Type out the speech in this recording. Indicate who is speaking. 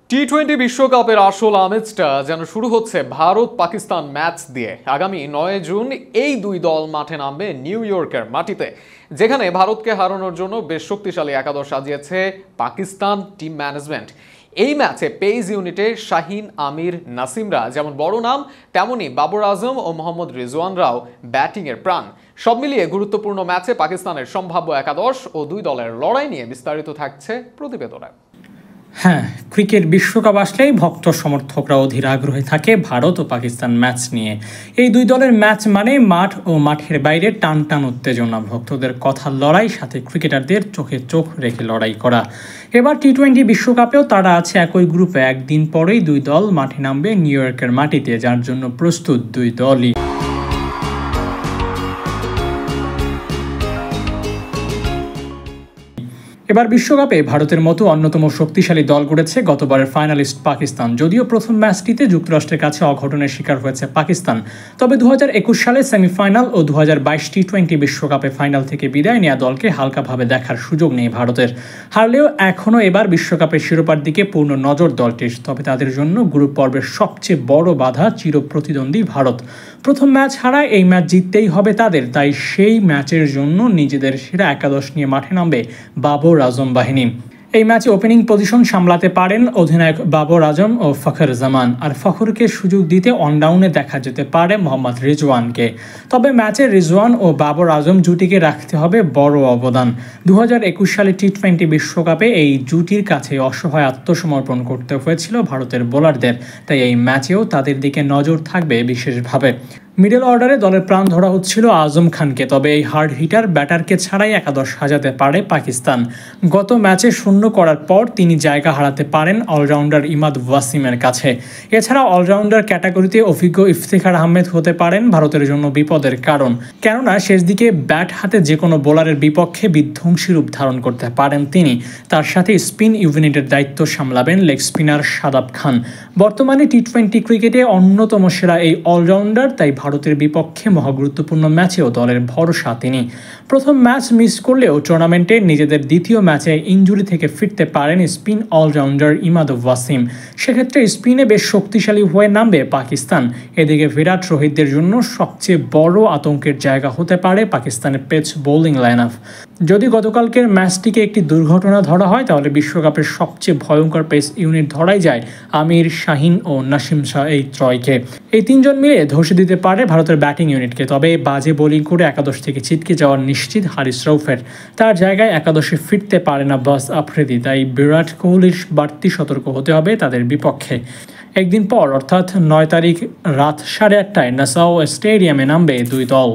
Speaker 1: টি-20 বিশ্বকাপের আসল আমেজটা যেন শুরু হচ্ছে ভারত পাকিস্তান ম্যাচ দিয়ে। আগামী 9 জুন এই দুই দল মাঠে নামবে নিউ ইয়র্কের মাটিতে, যেখানে ভারতকে হারানোর জন্য বেশ শক্তিশালী একাদশ সাজিয়েছে পাকিস্তান টিম ম্যানেজমেন্ট। এই ম্যাচে পেস ইউনিটে শাহিন, আমির, নাসিমরা যেমন বড় নাম, তেমনি বাবর আজম ও মোহাম্মদ রিজওয়ানরাও ব্যাটিংয়ের প্রাণ। সব মিলিয়ে গুরুত্বপূর্ণ ম্যাচে পাকিস্তানের সম্ভাব্য একাদশ ও দুই দলের লড়াই নিয়ে বিস্তারিত থাকছে প্রতিবেদনে।
Speaker 2: হ্যাঁ, ক্রিকেট বিশ্বকাপ আসলেই ভক্ত সমর্থকরা অধীর আগ্রহে থাকে ভারত ও পাকিস্তান ম্যাচ নিয়ে। এই দুই দলের ম্যাচ মানে মাঠ ও মাঠের বাইরে টান টান উত্তেজনা, ভক্তদের কথার লড়াই, সাথে ক্রিকেটারদের চোখে চোখ রেখে লড়াই করা। এবার টি-20 বিশ্বকাপেও তারা আছে একই গ্রুপে। একদিন পরেই দুই দল মাঠে নামবে নিউ ইয়র্কের মাটিতে, যার জন্য প্রস্তুত দুই দলই। এবার বিশ্বকাপে ভারতের মতো অন্যতম শক্তিশালী দল গড়েছে গতবারের ফাইনালিস্ট পাকিস্তান। যদিও প্রথম ম্যাচটিতে যুক্তরাষ্ট্রের কাছে অঘটনের শিকার হয়েছে পাকিস্তান, তবে 2021 সালে সেমিফাইনাল ও 2022 টি-20 বিশ্বকাপে ফাইনাল থেকে বিদায় নেওয়া দলকে হালকাভাবে দেখার সুযোগ নেই ভারতের। হারলেও এখনও এবার বিশ্বকাপের শিরোপার দিকে পূর্ণ নজর দলটির। তবে তাদের জন্য গ্রুপ পর্বের সবচেয়ে বড় বাধা চিরপ্রতিদ্বন্দ্বী ভারত। প্রথম ম্যাচ হারায় এই ম্যাচ জিততেই হবে তাদের, তাই সেই ম্যাচের জন্য নিজেদের সেরা একাদশ নিয়ে মাঠে নামবে বাবর আজম বাহিনী। এই ম্যাচে ওপেনিং পজিশন সামলাতে পারেন অধিনায়ক বাবর আজম ও ফখর জামান, আর ফখরকে সুযোগ দিতে অনডাউনে দেখা যেতে পারে মোহাম্মদ রিজওয়ানকে। তবে ম্যাচে রিজওয়ান ও বাবর আজম জুটিকে রাখতে হবে বড় অবদান। 2021 সালে টি-20 বিশ্বকাপে এই জুটির কাছে অসহায় আত্মসমর্পণ করতে হয়েছিল ভারতের বোলারদের, তাই এই ম্যাচেও তাদের দিকে নজর থাকবে বিশেষভাবে। মিডল অর্ডারে দলের প্রাণ ধরা হচ্ছিল আজম খানকে, তবে এই হার্ড হিটার ব্যাটারকে ছাড়াই একাদশ সাজাতে পারে পাকিস্তান। গত ম্যাচে শূন্য করার পর তিনি জায়গা হারাতে পারেন অলরাউন্ডার ইমাদ ওয়াসিমের কাছে। এছাড়া অলরাউন্ডার ক্যাটাগরিতে অভিজ্ঞ ইফতিখার আহমেদ হতে পারেন ভারতের জন্য বিপদের কারণ, কেননা শেষ দিকে ব্যাট হাতে যে কোনো বোলারের বিপক্ষে বিধ্বংসী রূপ ধারণ করতে পারেন তিনি। তার সাথে স্পিন ইউনিটের দায়িত্ব সামলাবেন লেগ স্পিনার শাদাব খান। বর্তমানে টি-20 ক্রিকেটে অন্যতম সেরা এই অলরাউন্ডার, তাই ভারতের বিপক্ষে মহাগুরুত্বপূর্ণ ম্যাচেও দলের ভরসা তিনি। প্রথম ম্যাচ মিস করলেও টুর্নামেন্টে নিজেদের দ্বিতীয় ম্যাচে ইনজুরি থেকে ফিরতে পারেন স্পিন অলরাউন্ডার ইমাদ ওয়াসিম। সেক্ষেত্রে স্পিনে বেশ শক্তিশালী হয়ে নামবে পাকিস্তান। এদিকে বিরাট রোহিতদের জন্য সবচেয়ে বড় আতঙ্কের জায়গা হতে পারে পাকিস্তানের পেস বোলিং লাইন আপ। যদি গতকালকের ম্যাচটিকে একটি দুর্ঘটনা ধরা হয়, তাহলে বিশ্বকাপের সবচেয়ে ভয়ঙ্কর পেস ইউনিট ধরাই যায় আমির, শাহিন ও নাসিম শাহ এই ত্রয়কে। এই তিনজন মিলে ধসে দিতে পারে ভারতের ব্যাটিং ইউনিটকে। তবে বাজে বোলিং করে একাদশ থেকে ছিটকে যাওয়ার নিশ্চিত হারিস রৌফের। তার জায়গায় একাদশে ফিরতে পারে না বাস আফ্রিদি, তাই বিরাট কোহলির বাড়তি সতর্ক হতে হবে তাদের বিপক্ষে। একদিন পর অর্থাৎ 9 তারিখ রাত 8:30টায় নাসাও স্টেডিয়ামে নামবে দুই দল।